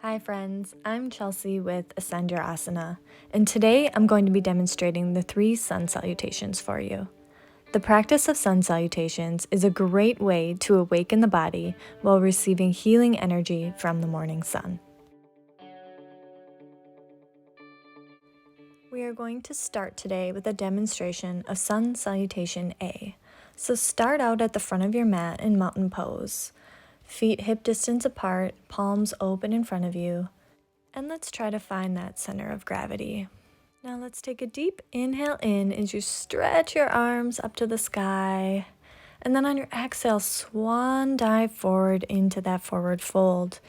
Hi friends, I'm Chelsea with Ascend Your Asana, and today I'm going to be demonstrating the 3 sun salutations for you. The practice of sun salutations is a great way to awaken the body while receiving healing energy from the morning sun. We are going to start today with a demonstration of Sun Salutation A. So start out at the front of your mat in mountain pose. Feet hip distance apart, palms open in front of you. And let's try to find that center of gravity. Now let's take a deep inhale in as you stretch your arms up to the sky. And then on your exhale, swan dive forward into that forward fold.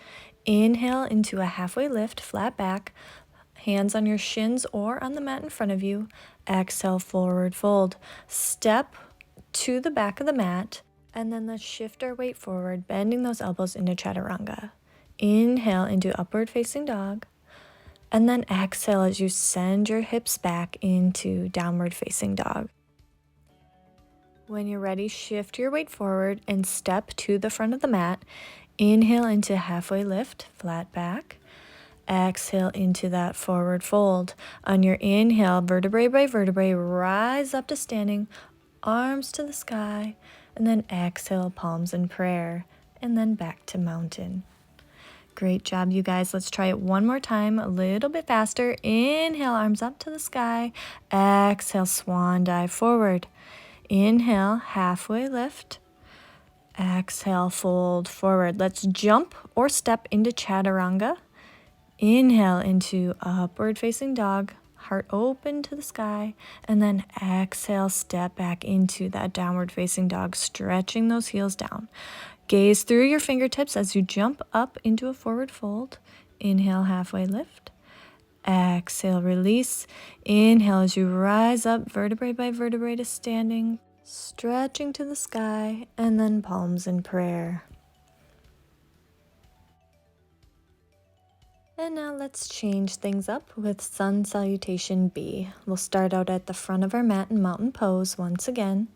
Inhale into a halfway lift, flat back, hands on your shins or on the mat in front of you. Exhale, forward fold. Step to the back of the mat, and then let's shift our weight forward, bending those elbows into chaturanga. Inhale into upward facing dog, and then exhale as you send your hips back into downward facing dog. When you're ready, shift your weight forward and step to the front of the mat. Inhale into halfway lift, flat back. Exhale into that forward fold. On your inhale, vertebrae by vertebrae, rise up to standing, arms to the sky, and then exhale, palms in prayer, and then back to mountain. Great job, you guys. Let's try it one more time, a little bit faster. Inhale, arms up to the sky. Exhale, swan dive forward. Inhale, halfway lift. Exhale, fold forward. Let's jump or step into chaturanga. Inhale into upward facing dog, heart open to the sky, and then exhale, step back into that downward facing dog, stretching those heels down. Gaze through your fingertips as you jump up into a forward fold. Inhale, halfway lift. Exhale, release. Inhale as you rise up, vertebrae by vertebrae to standing, stretching to the sky, and then palms in prayer. And now let's change things up with Sun Salutation B. We'll start out at the front of our mat in mountain pose once again.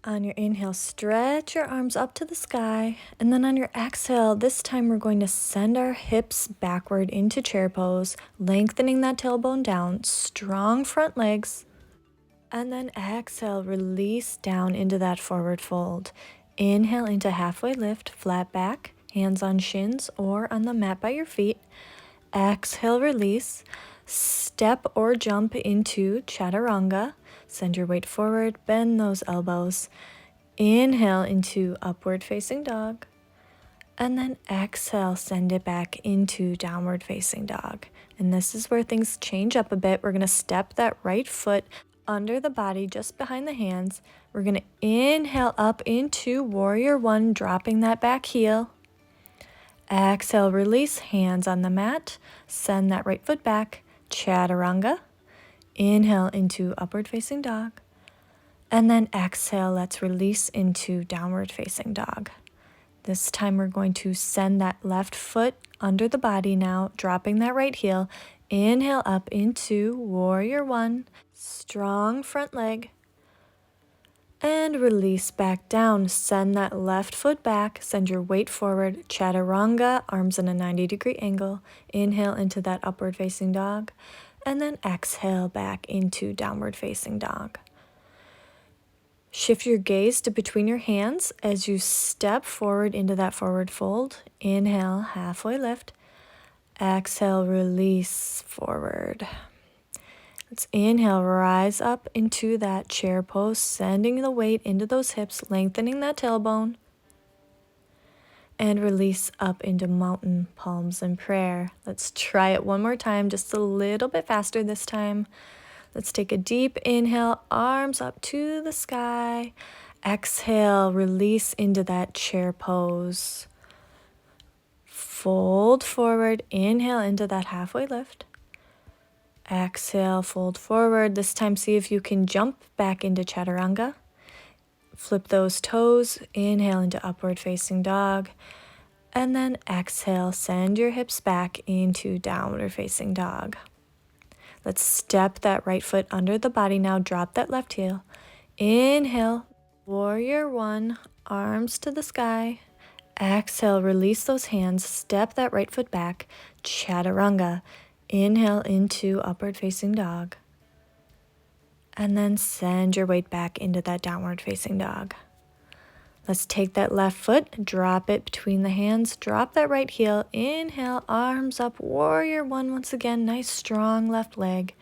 On your inhale, stretch your arms up to the sky, and then on your exhale, this time we're going to send our hips backward into chair pose, lengthening that tailbone down, strong front legs, and then exhale, release down into that forward fold. Inhale into halfway lift, flat back, hands on shins or on the mat by your feet. Exhale, release, step or jump into chaturanga. Send your weight forward, bend those elbows. Inhale into upward facing dog. And then exhale, send it back into downward facing dog. And this is where things change up a bit. We're going to step that right foot under the body, just behind the hands. We're going to inhale up into warrior one, dropping that back heel. Exhale, release, hands on the mat. Send that right foot back, chaturanga. Inhale into upward facing dog. And then exhale, let's release into downward facing dog. This time we're going to send that left foot under the body now, dropping that right heel. Inhale up into warrior one, strong front leg. And release back down. Send that left foot back, send your weight forward, chaturanga, arms in a 90-degree angle. Inhale into that upward facing dog. And then exhale back into downward facing dog. Shift your gaze to between your hands as you step forward into that forward fold. Inhale, halfway lift. Exhale, release forward. Let's inhale, rise up into that chair pose, sending the weight into those hips, lengthening that tailbone. And release up into mountain, palms in prayer. Let's try it one more time, just a little bit faster this time. Let's take a deep inhale, arms up to the sky. Exhale, release into that chair pose. Fold forward, inhale into that halfway lift. Exhale, fold forward. This time, see if you can jump back into chaturanga. Flip those toes, inhale into upward facing dog, and then exhale, send your hips back into downward facing dog. Let's step that right foot under the body now, drop that left heel. Inhale, warrior one, arms to the sky. Exhale, release those hands, step that right foot back, chaturanga. Inhale into upward facing dog. And then send your weight back into that downward facing dog. Let's take that left foot, drop it between the hands, drop that right heel, inhale, arms up, warrior one once again, nice strong left leg.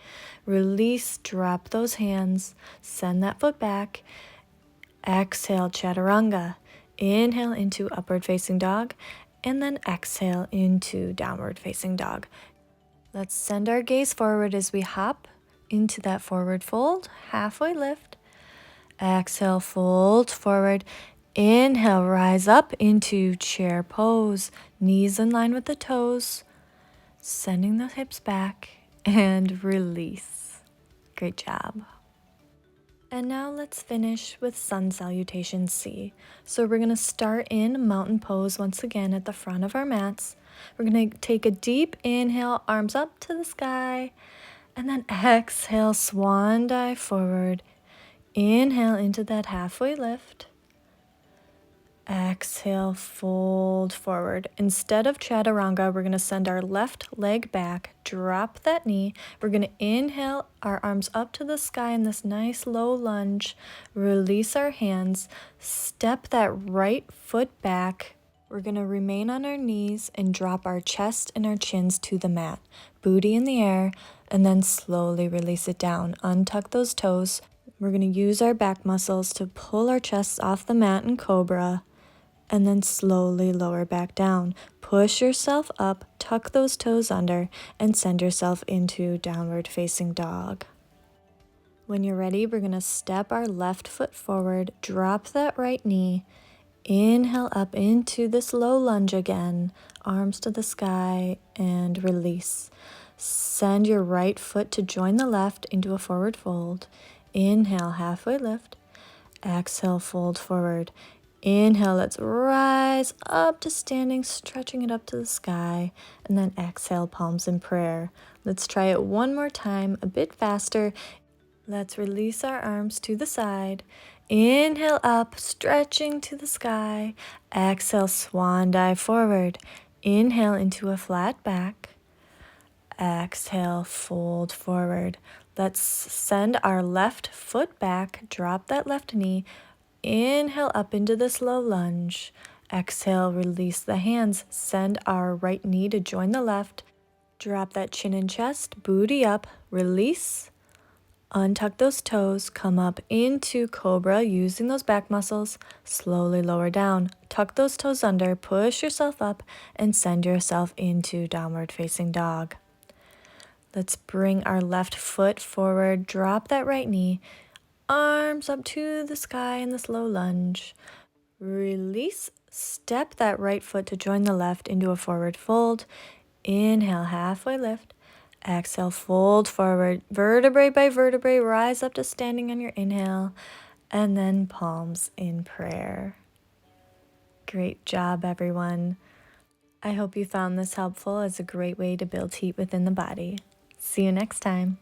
Release, drop those hands, send that foot back. Exhale, chaturanga. Inhale into upward facing dog, and then exhale into downward facing dog. Let's send our gaze forward as we hop into that forward fold, halfway lift. Exhale, fold forward. Inhale, rise up into chair pose, knees in line with the toes, sending the hips back, and release. Great job. And now let's finish with Sun Salutation C. So we're going to start in mountain pose once again at the front of our mats. We're going to take a deep inhale, arms up to the sky, and then exhale, swan dive forward. Inhale into that halfway lift. Exhale, fold forward. Instead of chaturanga, we're going to send our left leg back, drop that knee. We're going to inhale our arms up to the sky in this nice low lunge. Release our hands, step that right foot back. We're going to remain on our knees and drop our chest and our chins to the mat. Booty in the air, and then slowly release it down. Untuck those toes. We're going to use our back muscles to pull our chests off the mat in cobra. And then slowly lower back down. Push yourself up, tuck those toes under, and send yourself into downward facing dog. When you're ready, we're going to step our left foot forward, drop that right knee, inhale up into this low lunge again, arms to the sky, and release. Send your right foot to join the left into a forward fold. Inhale, halfway lift. Exhale, fold forward. Inhale, let's rise up to standing, stretching it up to the sky, and then exhale, palms in prayer. Let's try it one more time, a bit faster. Let's release our arms to the side. Inhale up, stretching to the sky. Exhale, swan dive forward. Inhale into a flat back. Exhale, fold forward. Let's send our left foot back, drop that left knee. Inhale up into this low lunge. Exhale, release the hands. Send our right knee to join the left. Drop that chin and chest, booty up, release. Untuck those toes, come up into cobra using those back muscles. Slowly lower down. Tuck those toes under, push yourself up, and send yourself into downward facing dog. Let's bring our left foot forward, drop that right knee. Arms up to the sky in this low lunge. Release. Step that right foot to join the left into a forward fold. Inhale, halfway lift. Exhale, fold forward. Vertebrae by vertebrae, rise up to standing on your inhale. And then palms in prayer. Great job, everyone. I hope you found this helpful as a great way to build heat within the body. See you next time.